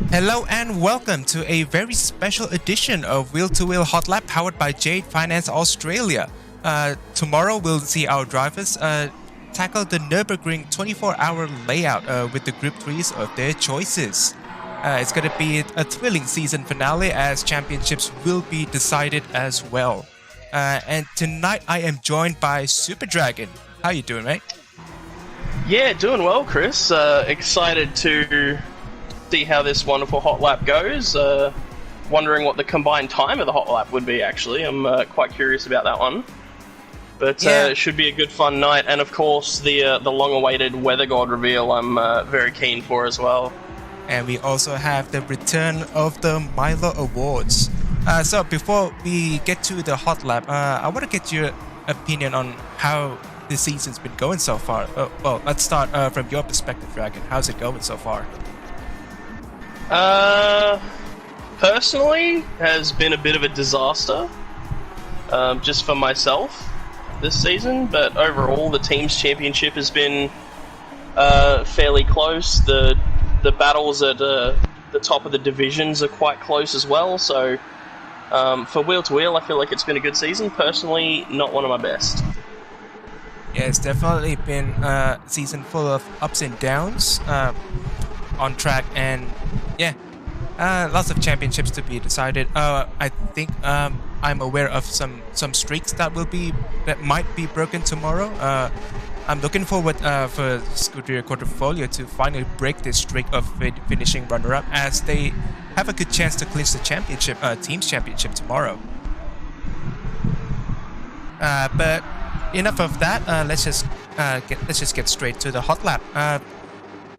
Hello and welcome to a very special edition of Wheel2Wheel Hotlap powered by Jade Finance Australia. Tomorrow we'll see our drivers tackle the Nurburgring 24-hour layout with the Group 3s of their choices. It's going to be a thrilling season finale as championships will be decided as well. And tonight I am joined by Super Dragon. How you doing, mate? Yeah, doing well, Chris. Excited to see how this wonderful hot lap goes. Wondering what the combined time of the hot lap would be, actually. I'm quite curious about that one. But it should be a good fun night. And of course, the long-awaited Weather God reveal I'm very keen for as well. And we also have the return of the Milo Awards. So before we get to the hot lap, I want to get your opinion on how the season's been going so far. Well, let's start from your perspective, Dragon. How's it going so far? Personally, has been a bit of a disaster, just for myself this season, but overall the team's championship has been fairly close. The battles at the top of the divisions are quite close as well, so for Wheel2Wheel I feel like it's been a good season. Personally, not one of my best. Yeah, it's definitely been a season full of ups and downs on track, and yeah, lots of championships to be decided. I think I'm aware of some streaks that might be broken tomorrow. I'm looking forward for Scuderia Portfolio to finally break this streak of finishing runner-up, as they have a good chance to clinch the championship, team's championship tomorrow. But enough of that. Let's just get straight to the hot lap.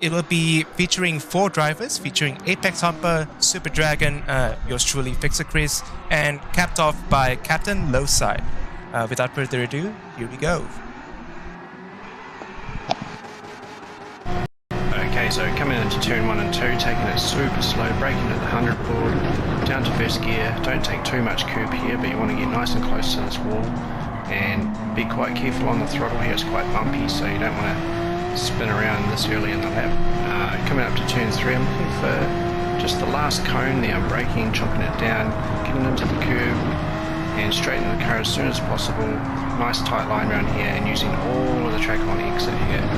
It will be featuring 4 drivers, featuring Apex Humper, Super Dragon, yours truly Fixer Chris, and capped off by Captain Lowside. Without further ado, here we go. Okay, so coming into turn 1 and 2, taking it super slow, braking at the 100 board, down to first gear. Don't take too much curb here, but you want to get nice and close to this wall, and be quite careful on the throttle here. It's quite bumpy, so you don't want to spin around this early in the lap. Coming up to turn 3, I'm looking for just the last cone there. I'm braking, chopping it down, getting into the curb, and straightening the car as soon as possible. Nice tight line around here, and using all of the track on exit here.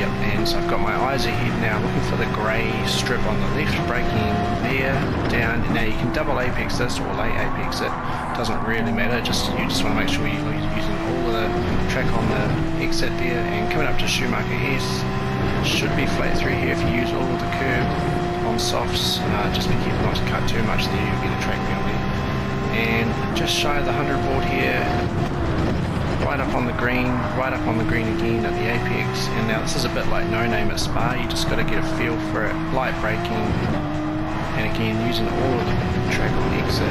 And so I've got my eyes ahead now, looking for the grey strip on the left, braking there, down. Now you can double apex this or late apex it, doesn't really matter, you just want to make sure you're using all of the track on the exit there. And coming up to Schumacher S, should be flat through here if you use all of the curb on softs. Just be careful not to cut too much there, you'll get a track penalty. And just shy of the 100 board here, right up on the green again at the apex. And now this is a bit like No Name at Spa, you just got to get a feel for it. Light braking, and again using all of the track on exit.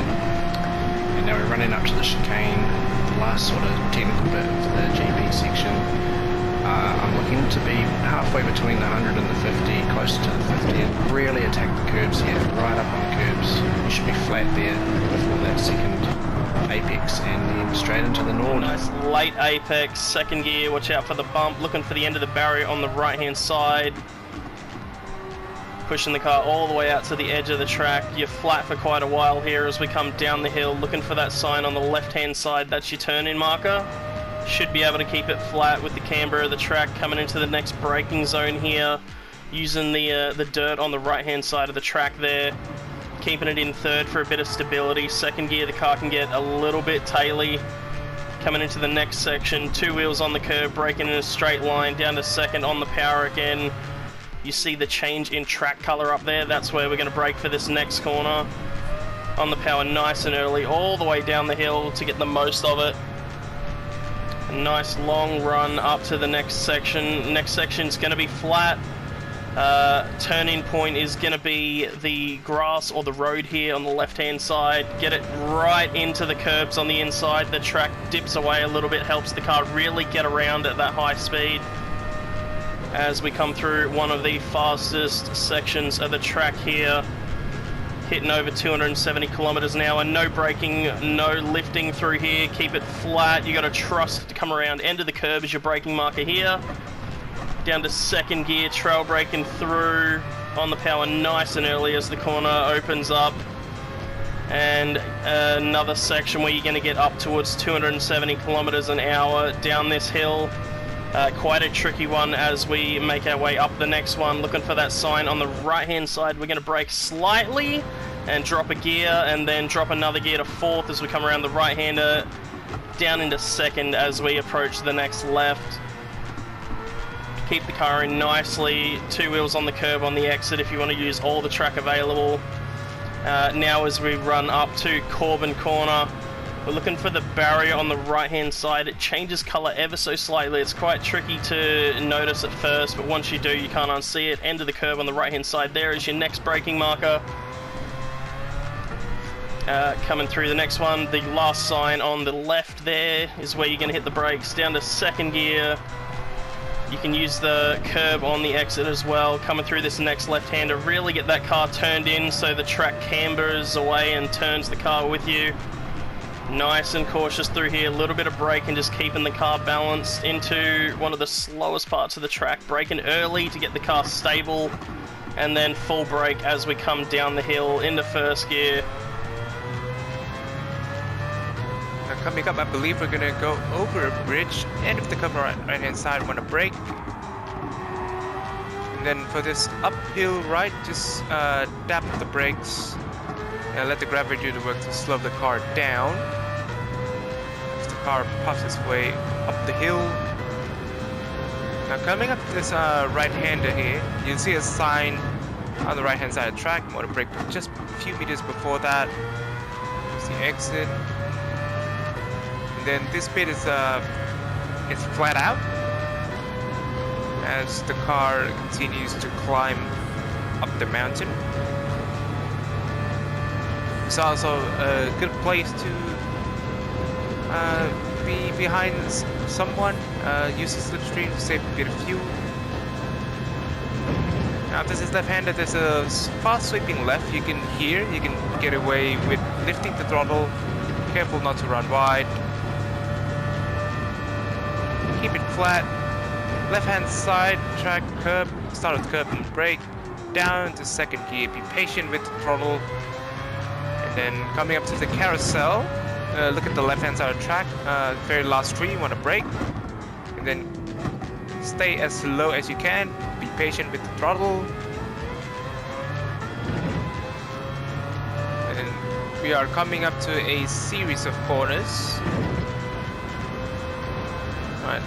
And now we're running up to the chicane, the last sort of technical bit of the GP section. I'm looking to be halfway between the 100 and the 50, closer to the 50, and really attack the curbs here, right up on the curbs. You should be flat there before that second apex, and then straight into the north. Nice late apex, second gear, watch out for the bump, looking for the end of the barrier on the right hand side. Pushing the car all the way out to the edge of the track. You're flat for quite a while here as we come down the hill, looking for that sign on the left hand side, that's your turn in marker. Should be able to keep it flat with the camber of the track coming into the next braking zone here, using the dirt on the right hand side of the track there. Keeping it in third for a bit of stability. Second gear, the car can get a little bit taily. Coming into the next section, 2 wheels on the curb, braking in a straight line, down to second on the power again. You see the change in track color up there, that's where we're going to brake for this next corner. On the power nice and early, all the way down the hill to get the most of it. A nice long run up to the next section. Next section's going to be flat. Turn-in point is going to be the grass or the road here on the left-hand side. Get it right into the curbs on the inside. The track dips away a little bit, helps the car really get around at that high speed. As we come through one of the fastest sections of the track here, hitting over 270 kilometers an hour. No braking, no lifting through here. Keep it flat. You got to trust to come around end of the curb as your braking marker here. Down to second gear, trail braking through on the power nice and early as the corner opens up. And another section where you're going to get up towards 270 kilometers an hour down this hill. Quite a tricky one as we make our way up the next one. Looking for that sign on the right hand side. We're going to brake slightly and drop a gear, and then drop another gear to fourth as we come around the right hander, down into second as we approach the next left. Keep the car in nicely, 2 wheels on the curb on the exit if you want to use all the track available. Now as we run up to Corbin Corner, we're looking for the barrier on the right hand side. It changes colour ever so slightly. It's quite tricky to notice at first, but once you do you can't unsee it. End of the curve on the right hand side there is your next braking marker. Coming through the next one, the last sign on the left there is where you're going to hit the brakes. Down to second gear. You can use the curb on the exit as well. Coming through this next left-hander, really get that car turned in so the track cambers away and turns the car with you. Nice and cautious through here, a little bit of brake and just keeping the car balanced into one of the slowest parts of the track. Braking early to get the car stable, and then full brake as we come down the hill into first gear. Coming up, I believe we're gonna go over a bridge, end of the cover right hand side, want to brake. And then for this uphill right, just tap the brakes and let the gravity do the work to slow the car down. As the car puffs its way up the hill. Now coming up to this right-hander here, you'll see a sign on the right-hand side of the track. You want to brake just a few meters before that. There's the exit. Then this bit is flat out as the car continues to climb up the mountain. It's also a good place to be behind someone, use the slipstream to save a bit of fuel. Now if this is left-handed, there's a fast sweeping left you can get away with lifting the throttle. Careful not to run wide. Keep it flat. Left hand side, track, curb, start with curb and brake. Down to second gear, be patient with the throttle. And then coming up to the carousel, look at the left hand side of the track. Very last tree, you want to brake. And then stay as low as you can, be patient with the throttle. And we are coming up to a series of corners. Right.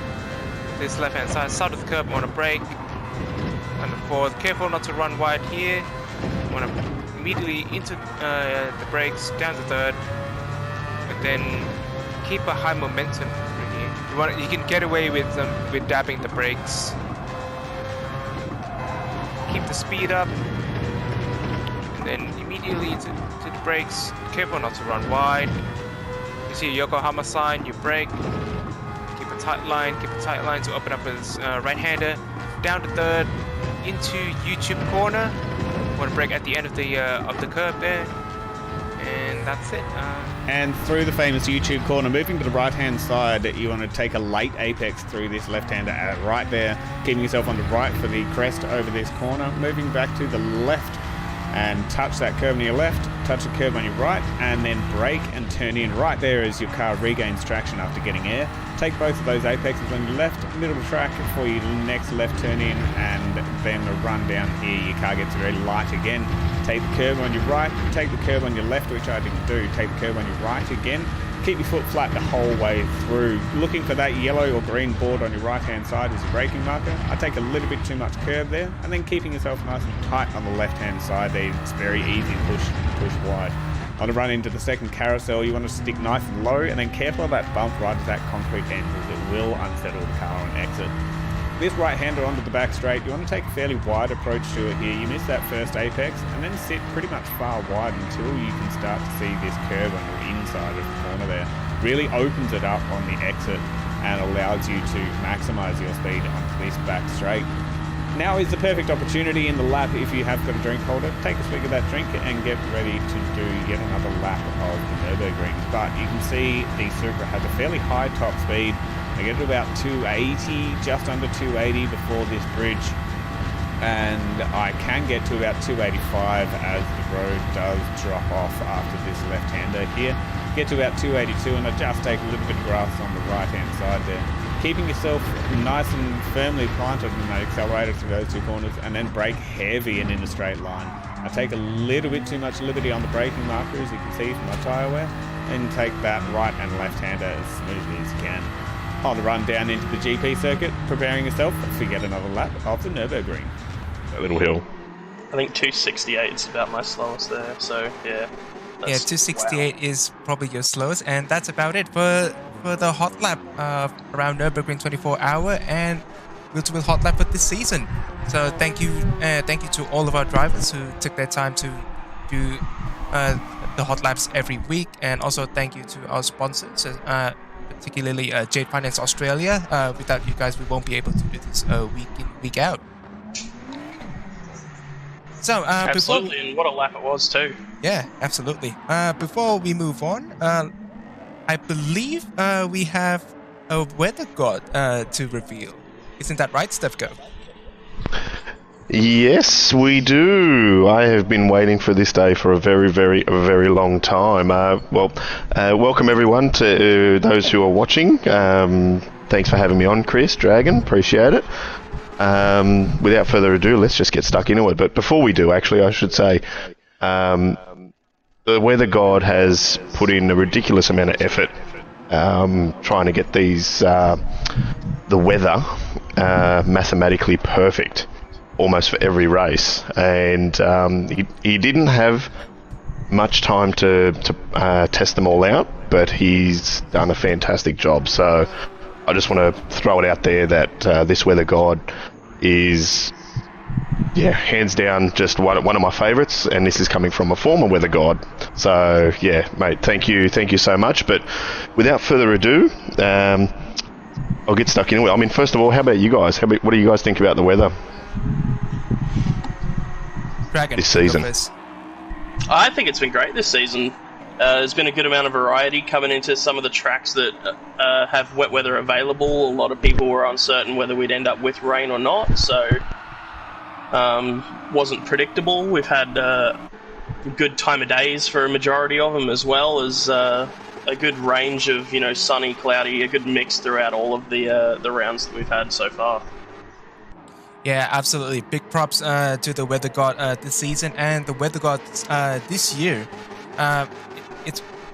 This left hand side, start with the curb, want to brake. And the fourth, careful not to run wide here. Want to immediately into the brakes, down to third. But then keep a high momentum here. You can get away with dabbing the brakes. Keep the speed up. And then immediately to the brakes. Careful not to run wide. You see a Yokohama sign, you brake. Keep a tight line to open up his right-hander. Down to third, into YouTube corner. Want to brake at the end of the curve there. And that's it. And through the famous YouTube corner, moving to the right-hand side, you want to take a late apex through this left-hander right there, keeping yourself on the right for the crest over this corner, moving back to the left and touch that curve on your left, touch the curve on your right, and then brake and turn in right there as your car regains traction after getting air. Take both of those apexes on your left, middle of the track for your next left turn in, and then a run down here. Your car gets very light again. Take the curve on your right, take the curve on your left, which I didn't do. Take the curve on your right again. Keep your foot flat the whole way through. Looking for that yellow or green board on your right hand side as a braking marker. I take a little bit too much curve there, and then keeping yourself nice and tight on the left hand side there. It's very easy to push wide. On the run into the second carousel, you want to stick nice and low, and then careful of that bump right at that concrete end, as it will unsettle the car on exit. This right-hander onto the back straight, you want to take a fairly wide approach to it here. You miss that first apex, and then sit pretty much far wide until you can start to see this curve on the inside of the corner there. Really opens it up on the exit and allows you to maximise your speed onto this back straight. Now is the perfect opportunity in the lap if you have got a drink holder. Take a swig of that drink and get ready to do yet another lap of the Nurburgring. But you can see the Supra has a fairly high top speed, I get to about 280, just under 280 before this bridge, and I can get to about 285 as the road does drop off after this left-hander here. Get to about 282 and I just take a little bit of grass on the right-hand side there. Keeping yourself nice and firmly planted in that accelerator through those two corners, and then brake heavy and in a straight line. I take a little bit too much liberty on the braking marker, as you can see from my tyre wear, and take that right and left-hander as smoothly as you can. On the run down into the GP circuit, preparing yourself for yet another lap of the Nurburgring. That little hill. I think 268 is about my slowest there, so yeah. Yeah, 268 is probably your slowest, and that's about it for the Hotlap around Nurburgring 24 hour and Wheel2Wheel Hotlap for this season. So thank you to all of our drivers who took their time to do the Hotlaps every week, and also thank you to our sponsors, particularly Jade Finance Australia. Without you guys, we won't be able to do this week in, week out. So, absolutely, and what a lap it was too. Yeah, absolutely. Before we move on, I believe we have a weather god to reveal. Isn't that right, Stefko? Yes, we do. I have been waiting for this day for a very long time. Welcome everyone to those who are watching. Thanks for having me on, Chris, Dragon. Appreciate it. Without further ado, let's just get stuck into it. But before we do, actually, I should say, the weather god has put in a ridiculous amount of effort trying to get these the weather mathematically perfect, almost for every race, and he didn't have much time to test them all out, but he's done a fantastic job. So I just want to throw it out there that this weather god is, yeah, hands down just one of my favourites, and this is coming from a former weather god. So yeah, mate, thank you so much. But without further ado, I'll get stuck into it. I mean, first of all, how about you guys? What do you guys think about the weather Dragon, this season? I think it's been great this season. There's been a good amount of variety coming into some of the tracks that have wet weather available. A lot of people were uncertain whether we'd end up with rain or not, so wasn't predictable. We've had a good time of days for a majority of them, as well as a good range of, sunny, cloudy, a good mix throughout all of the rounds that we've had so far. Yeah, absolutely. Big props to the weather god this season, and the weather god this year.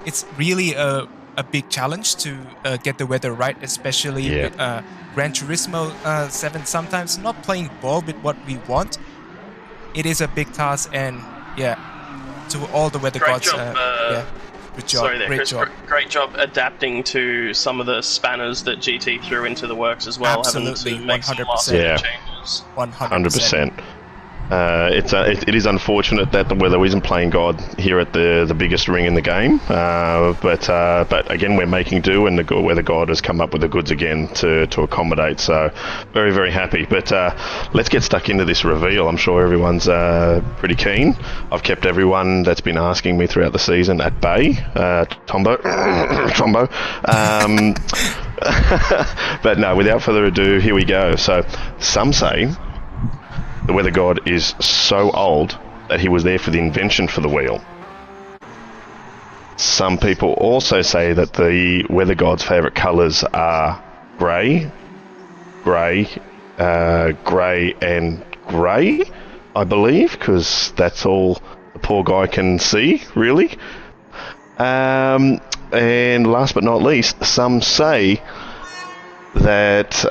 It's really a big challenge to get the weather right, especially with Gran Turismo 7 sometimes not playing ball with what we want. It is a big task, and yeah, to all the weather gods, good job. Sorry there, Chris. Great job adapting to some of the spanners that GT threw into the works as well. Absolutely, having to make 100%. some last minute changes. 100%. It is unfortunate that the weather isn't playing God here at the biggest ring in the game, but again, we're making do, and the weather God has come up with the goods again to accommodate. So very happy. But let's get stuck into this reveal. I'm sure everyone's pretty keen. I've kept everyone that's been asking me throughout the season at bay. Tombo. But no, without further ado, here we go. So some say the weather god is so old that he was there for the invention for the wheel. Some people also say that the weather god's favourite colours are grey, and grey, I believe, because that's all the poor guy can see, really. And last but not least, some say that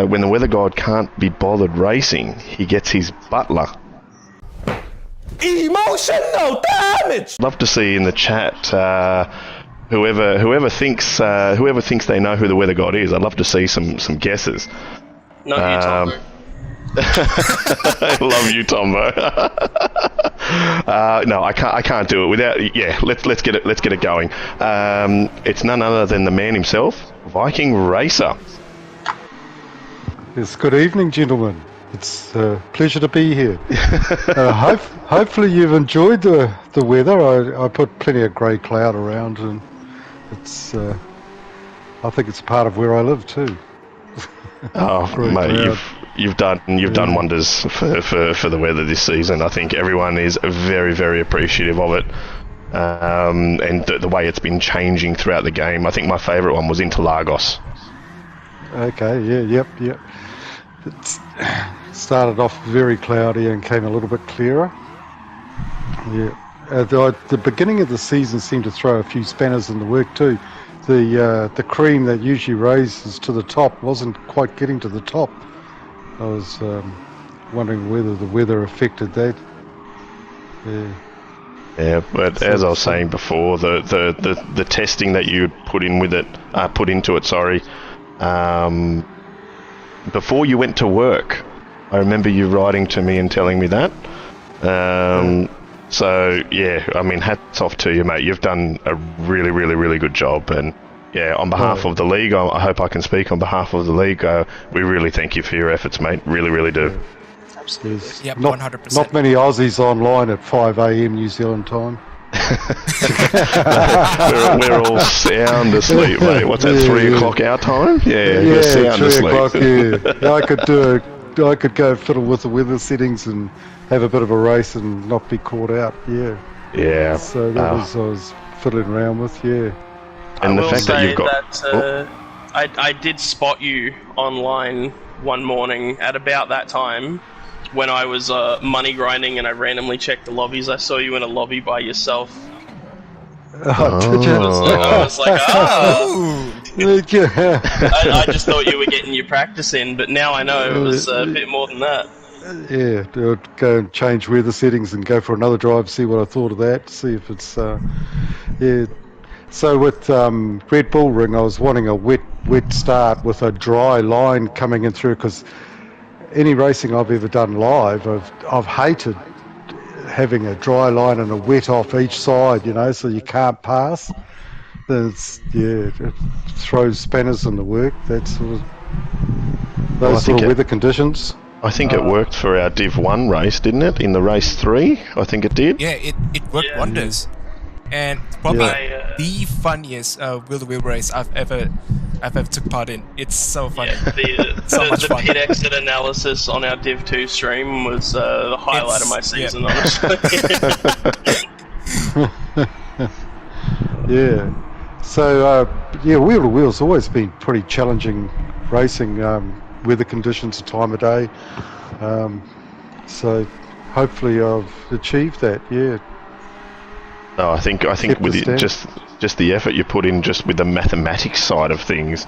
when the weather god can't be bothered racing, he gets his butler. Emotional damage! Love to see in the chat whoever thinks they know who the weather god is. I'd love to see some guesses. Not you, Tombo. I love you, Tombo. No, I can't do it without. Yeah, let's get it going. It's none other than the man himself, Viking Racer. Yes, good evening, gentlemen. It's a pleasure to be here. Hopefully you've enjoyed the weather. I put plenty of grey cloud around, and it's. I think it's a part of where I live too. Oh, Very mate, proud. you've done wonders for the weather this season. I think everyone is very, very appreciative of it, and the way it's been changing throughout the game. I think my favourite one was Interlagos. Okay, yep. It started off very cloudy and came a little bit clearer. Yeah. The beginning of the season seemed to throw a few spanners in the work too. The cream that usually raises to the top wasn't quite getting to the top. I was wondering whether the weather affected that. Yeah. Yeah, but as I was saying before, the testing that you put into it, before you went to work, I remember you writing to me and telling me that. So yeah, I mean, hats off to you, mate. You've done a really, really, really good job, and yeah, on behalf of the league, I hope I can speak on behalf of the league. We really thank you for your efforts, mate. Really, really do. There's Yep, not 100%. Not many Aussies online at 5 a.m. New Zealand time. we're all sound asleep, mate. What's that? 3 o'clock our time? Yeah, Yeah, we're sound 3 asleep. o'clock. Yeah, I could go fiddle with the weather settings and have a bit of a race and not be caught out. Yeah. Yeah. So that was I was fiddling around with. Yeah. And I the will fact that say you've got that I did spot you online one morning at about that time when I was money grinding and I randomly checked the lobbies. I saw you in a lobby by yourself. Oh, did you? I was like, oh! Did you? I just thought you were getting your practice in, but now I know it was a bit more than that. Yeah, I'd go and change weather settings and go for another drive, see what I thought of that, see if it's, yeah. So with Red Bull Ring, I was wanting a wet start with a dry line coming in through, because any racing I've ever done live, I've hated having a dry line and a wet off each side, so you can't pass. It throws spanners in the work. That's sort of those sort of weather conditions. I think it worked for our Div 1 race, didn't it? In the race 3, I think it did. Yeah, it worked wonders. And probably the funniest Wheel2Wheel race I've ever took part in. It's so funny. Yeah, So much the fun. pit exit analysis on our Div 2 stream was the highlight of my season, honestly. Yeah. So, Wheel2Wheel's always been pretty challenging racing, weather conditions, time of day. So, hopefully I've achieved that, yeah. No, I think with just the effort you put in, just with the mathematics side of things,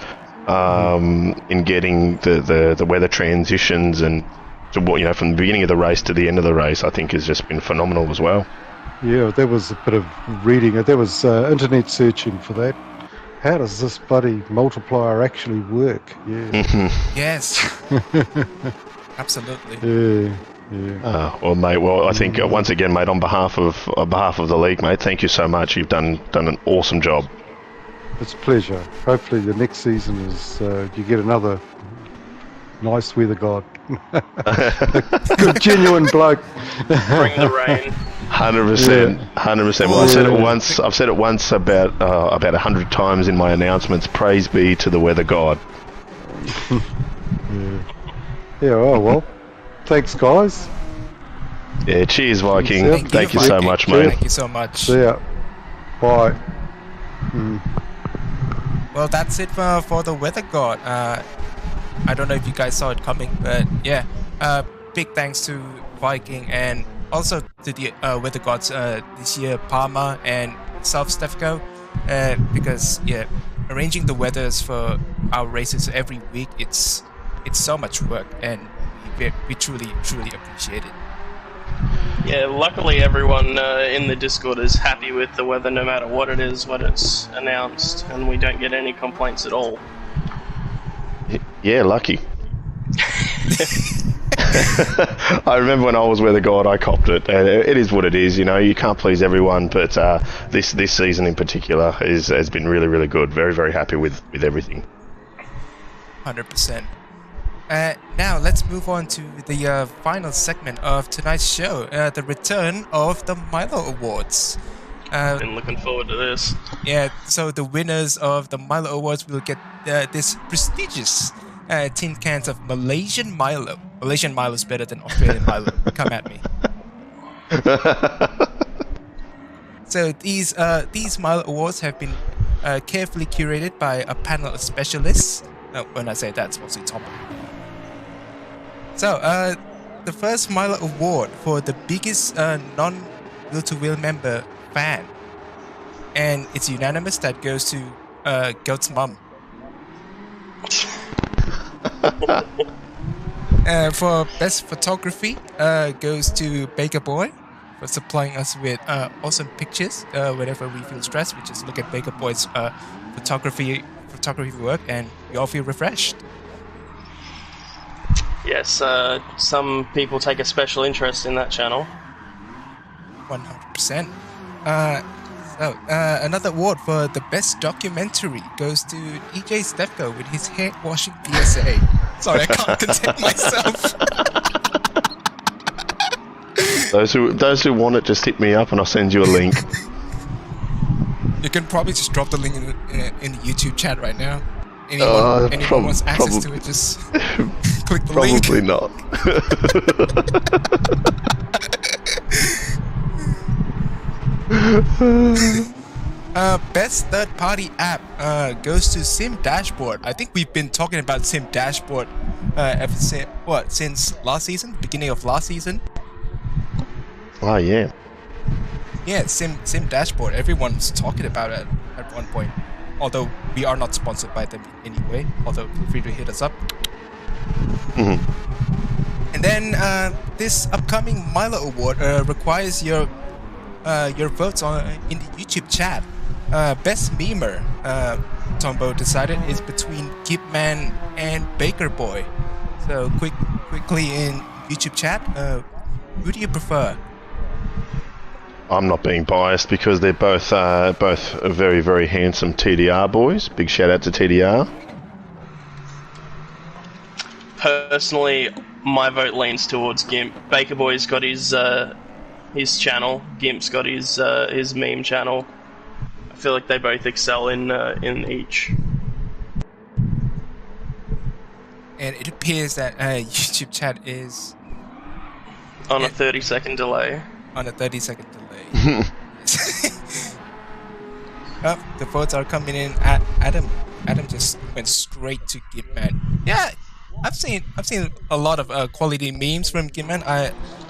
in getting the weather transitions and from the beginning of the race to the end of the race, I think has just been phenomenal as well. Yeah, there was a bit of reading. There was internet searching for that. How does this bloody multiplier actually work? Yeah. Yes. Absolutely. Yeah. Well, mate. Well, I think once again, mate, on behalf of the league, mate, thank you so much. You've done an awesome job. It's a pleasure. Hopefully, the next season is you get another nice weather god, good genuine bloke. Bring the rain. 100%. Well, I've said it once about 100 times in my announcements. Praise be to the weather god. Yeah. Oh well. Thanks, guys. Yeah. Cheers, Viking. Thank you so much, mate. Thank you so much. See ya. Bye. Well, that's it for the weather god. I don't know if you guys saw it coming, but yeah. Big thanks to Viking and also to the weather gods this year, Parma and South Stefco, because arranging the weathers for our races every week, it's so much work, and we truly appreciate it. Yeah, luckily everyone in the Discord is happy with the weather no matter what it is when it's announced, and we don't get any complaints at all. Yeah, lucky. I remember when I was weather god, I copped it, and it is what it is. You can't please everyone, but this season in particular has been really, really good. Very, very happy with everything. 100%. Now let's move on to the final segment of tonight's show, the return of the Milo Awards. Been looking forward to this. Yeah, so the winners of the Milo Awards will get this prestigious tin cans of Malaysian Milo. Malaysian Milo is better than Australian Milo. Come at me. So these Milo Awards have been carefully curated by a panel of specialists. When I say that, it's mostly Tom. So the first Milo Award for the biggest non-Wheel2Wheel member fan, and it's unanimous that goes to Goat's mum. For best photography, goes to Baker Boy for supplying us with awesome pictures whenever we feel stressed. We just look at Baker Boy's photography work, and we all feel refreshed. Yes, some people take a special interest in that channel. 100%. Another award for the best documentary goes to EJ Stefko with his hair washing PSA. Sorry, I can't contain myself. Those who want it, just hit me up and I'll send you a link. You can probably just drop the link in the YouTube chat right now. Anyone wants access to it, just click the link. Probably not. Best third-party app goes to Sim Dashboard. I think we've been talking about Sim Dashboard since last season, beginning of last season. Oh yeah. Yeah, Sim Dashboard. Everyone's talking about it at one point. Although we are not sponsored by them in any way. Although feel free to hit us up. Mm-hmm. And then this upcoming Milo Award requires your votes in the YouTube chat. Best memer, Tombo decided, is between Gipman and Baker Boy. So quickly in YouTube chat, who do you prefer? I'm not being biased because they're both very, very handsome TDR boys. Big shout out to TDR. Personally, my vote leans towards Gimp. Baker Boy's got his channel. Gimp's got his meme channel. I feel like they both excel in each. And it appears that YouTube chat is on a 30-second delay. On a 30-second delay. The votes are coming in at Adam. Adam just went straight to Gipman. Yeah, I've seen a lot of quality memes from Gipman.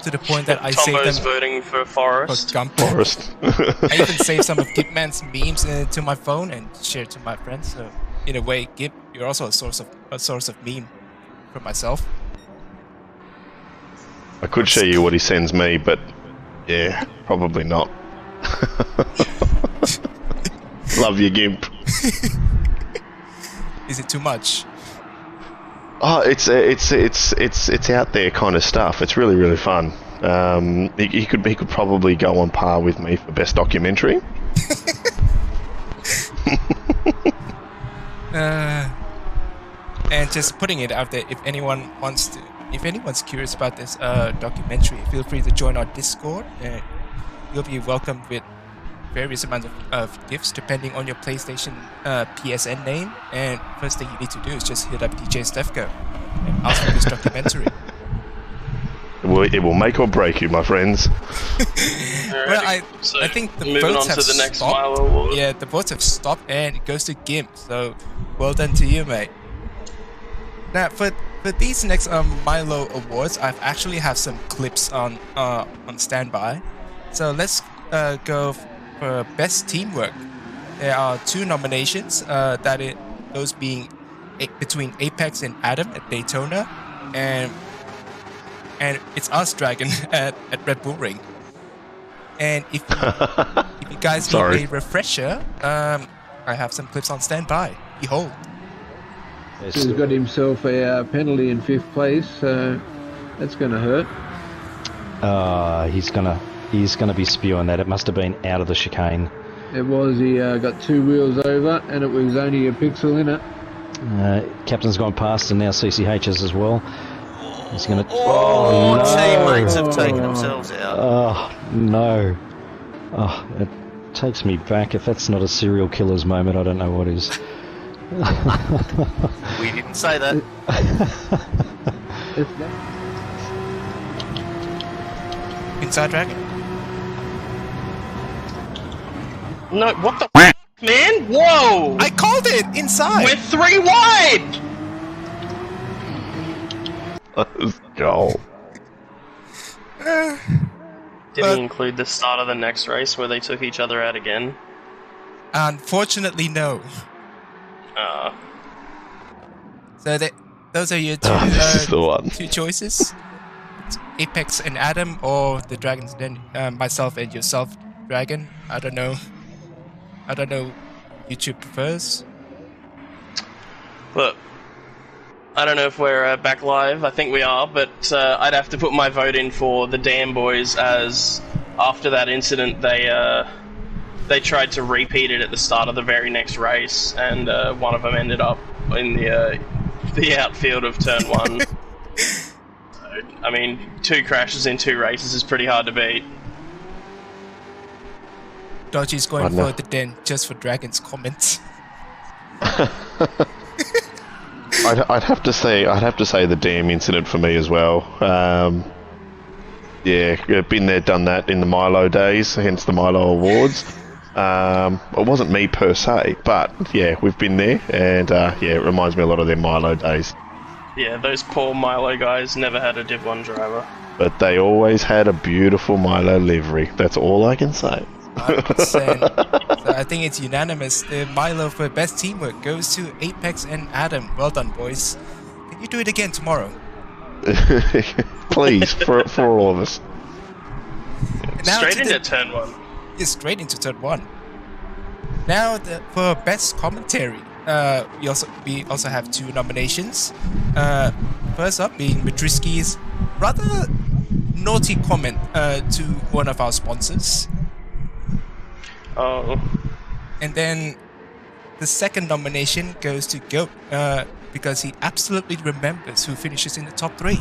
To the point that I saved them. Tombo's voting for Forest. I even saved some of Gipman's memes to my phone and shared to my friends. So in a way, Gip, you're also a source of meme for myself. I could show you what he sends me, but yeah, probably not. Love you, Gimp. Is it too much? Oh, it's out there kind of stuff. It's really, really fun. He could probably go on par with me for best documentary. And just putting it out there, if anyone's curious about this documentary, feel free to join our Discord. You'll be welcomed with various amounts of gifts depending on your PlayStation PSN name. And first thing you need to do is just hit up DJ Stefko and ask for this documentary. It will make or break you, my friends. Well, I think the votes have stopped. Yeah, the votes have stopped and it goes to Gimp. So well done to you, mate. Now for these next Milo Awards, I've actually have some clips on standby. So let's go for best teamwork. There are 2 nominations. Those being between Apex and Adam at Daytona, and it's us, Dragon, at Red Bull Ring. And if you guys need a refresher, I have some clips on standby. Behold. He's got himself a penalty in 5th place, so that's going to hurt. He's gonna be spewing that. It must have been out of the chicane. It was. He got 2 wheels over, and it was only a pixel in it. Captain's gone past, and now CCH is as well. He's gonna. Teammates have taken themselves out. Oh no! Oh, takes me back. If that's not a serial killer's moment, I don't know what is. We didn't say that. Inside track. No, what the f***, man? Whoa! I called it inside. We're 3 wide! Let's go. Did we include the start of the next race where they took each other out again? Unfortunately, no. So those are your two, This is the one. two choices. It's Apex and Adam, or the Dragon's Den, myself and yourself, Dragon. I don't know YouTube prefers. Look, I don't know if we're back live. I think we are, but I'd have to put my vote in for the Damn Boys, as after that incident they tried to repeat it at the start of the very next race, and one of them ended up in the outfield of turn 1. So, I mean, 2 crashes in 2 races is pretty hard to beat. Dodgy's going for the Den just for Dragon's comments. I'd have to say the damn incident for me as well. Yeah, been there, done that in the Milo days, hence the Milo Awards. It wasn't me per se, but yeah, we've been there, and yeah, it reminds me a lot of their Milo days. Yeah, those poor Milo guys never had a Div 1 driver. But they always had a beautiful Milo livery. That's all I can say. 100%. So I think it's unanimous. The Milo for best teamwork goes to Apex and Adam. Well done, boys. Can you do it again tomorrow? Please, for all of us. Now straight into turn 1. Yeah, straight into turn 1. Now for best commentary, we also have 2 nominations. First up being Madriski's rather naughty comment to one of our sponsors. Oh. And then the second nomination goes to Goat because he absolutely remembers who finishes in the top 3.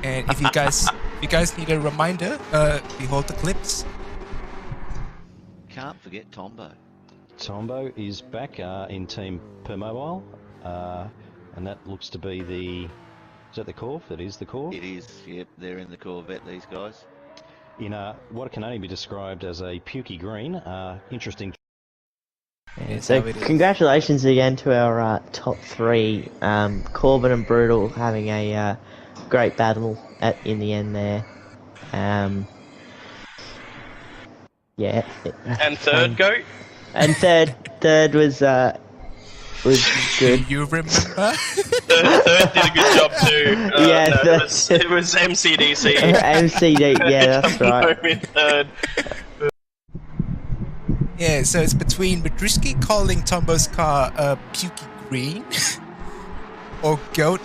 And if you guys need a reminder, behold the clips. Can't forget Tombo. Tombo is back in Team Permobile, and that looks to be the... Is that the Corv? That is the Corv? It is, yep, they're in the Corvette, these guys. In what can only be described as a pukey green. Interesting. Yeah, so congratulations again to our top 3, Corbin and Brutal having a great battle in the end there. Yeah. And third, Goat? And third was good. You remember? Third did a good job too. Yeah, no, it was MCDC. MCD, yeah, that's right. In third. Yeah, so it's between Madriski calling Tombo's car pukey green, or Goat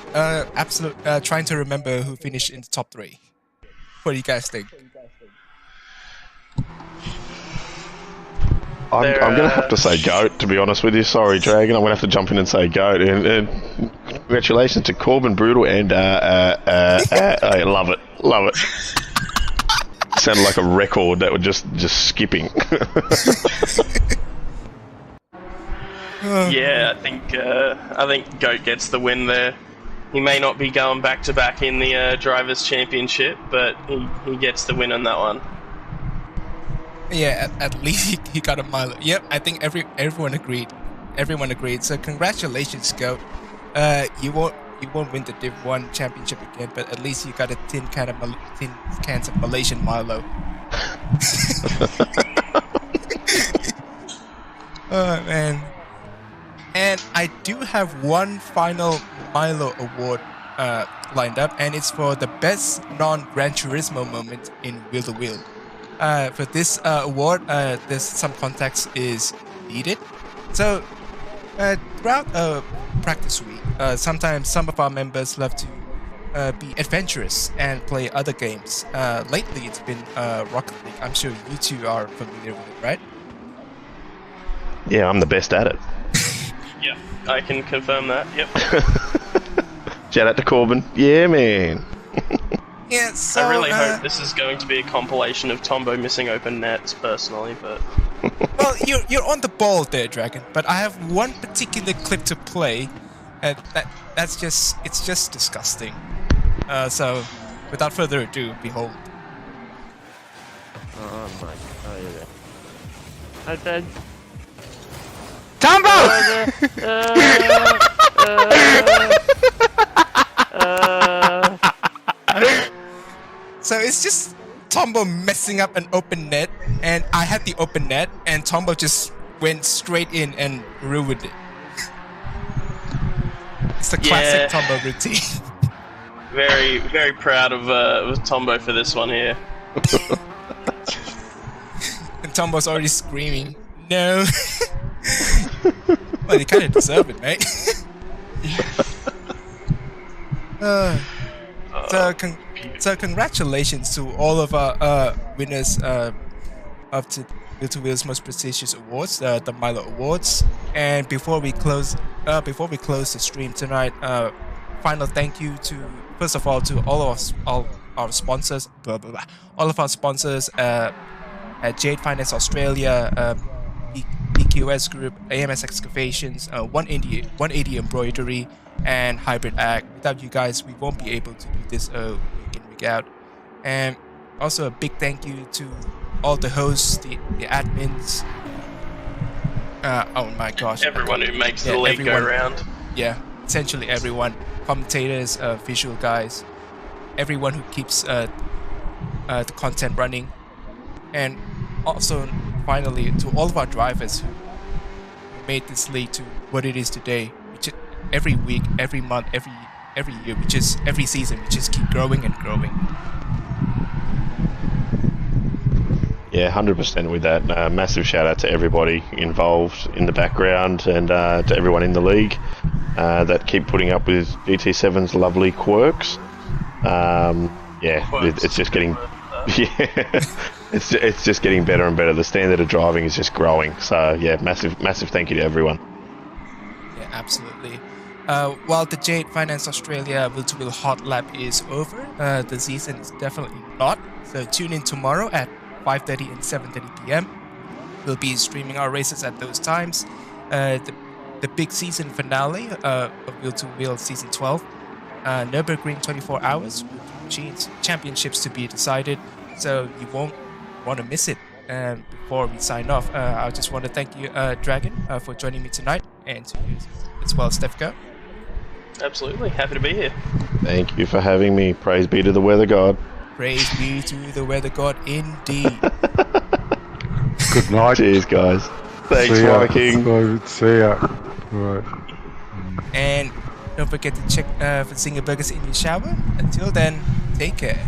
trying to remember who finished in the top 3. What do you guys think? I'm going to have to say Goat, to be honest with you. Sorry, Dragon. I'm going to have to jump in and say Goat. And congratulations to Corbin Brutal and I love it. Love it. Sounded like a record that was just skipping. Yeah, I think Goat gets the win there. He may not be going back to back in the Drivers' Championship, but he gets the win on that one. Yeah, at least he got a Milo. Yep, I think everyone agreed. Everyone agreed. So congratulations, Goat. You won't win the Div 1 championship again, but at least you got a tin cans of Malaysian Milo. Oh man. And I do have one final Milo award lined up, and it's for the best non-Gran Turismo moment in Wheel2Wheel. For this award, there's some context is needed. So, throughout practice week, sometimes some of our members love to be adventurous and play other games. Lately, it's been Rocket League. I'm sure you two are familiar with it, right? Yeah, I'm the best at it. Yeah, I can confirm that. Yep. Shout out to Corbin. Yeah, man. Yeah, so I really hope this is going to be a compilation of Tombo missing open nets, personally, but... Well, you're on the ball there, Dragon, but I have one particular clip to play, and it's just disgusting. So, without further ado, behold. Oh my god. Okay. Tombo! So it's just Tombo messing up an open net, and I had the open net, and Tombo just went straight in and ruined it. It's the classic Tombo routine. Very, very proud of Tombo for this one here. And Tombo's already screaming, no. Well, you kind of deserve it, mate. So congratulations to all of our winners of the Wheel2Wheel's most prestigious awards, the Milo Awards. And before we close the stream tonight, final thank you to, first of all, to all our sponsors, all of our sponsors at Jade Finance Australia, BQS Group, AMS Excavations, 180 Embroidery, and Hybrid Ag. Without you guys, we won't be able to do this week in, week out. And also a big thank you to all the hosts, the admins. Oh my gosh! Everyone who makes the league go round. Yeah, essentially everyone. Commentators, visual guys, everyone who keeps the content running, and also finally to all of our drivers who made this league to what it is today. Which every week, every month, every year, which is every season, we just keep growing and growing. Yeah, 100% with that. Massive shout out to everybody involved in the background and to everyone in the league that keep putting up with GT7's lovely quirks. It's just getting it's just getting better and better. The standard of driving is just growing. So yeah, massive thank you to everyone. Yeah, absolutely. While the Jade Finance Australia Wheel2Wheel Hotlap is over, the season is definitely not. So tune in tomorrow at 5:30 and 7:30 p.m. We'll be streaming our races at those times. The big season finale of Wheel2Wheel Season 12, Nurburgring 24 hours with machines, championships to be decided. So you won't want to miss it. Before we sign off, I just want to thank you, Dragon, for joining me tonight, and to you as well, Stefko. Absolutely, happy to be here. Thank you for having me. Praise be to the weather god. Praise be to the weather god, indeed. Good night. Cheers, guys. Thanks, Viking. See ya. Right. And don't forget to check for Zinger Burgers in your shower. Until then, take care.